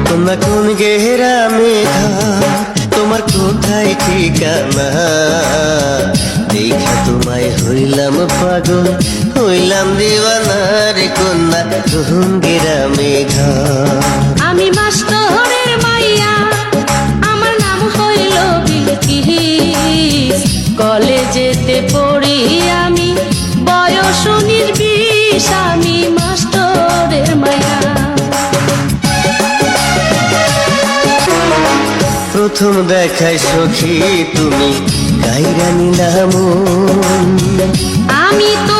তোমরা কোন গেরামে তোমার কোথায় ঠিকানা, দেখা তোমায় হইলাম পাগল, হইলাম দিওয়ানার কন্যা, কোন গেরামে আমি মাস্টরের মাইয়া, আমার নাম হইল বিলকিস। কলেজেতে পড়ি আমি, বয়স 19-20, আমি মাস্টরের মাইয়া। প্রথম দেখায় সখী তুমি কাইরা নিলাম, আমি তো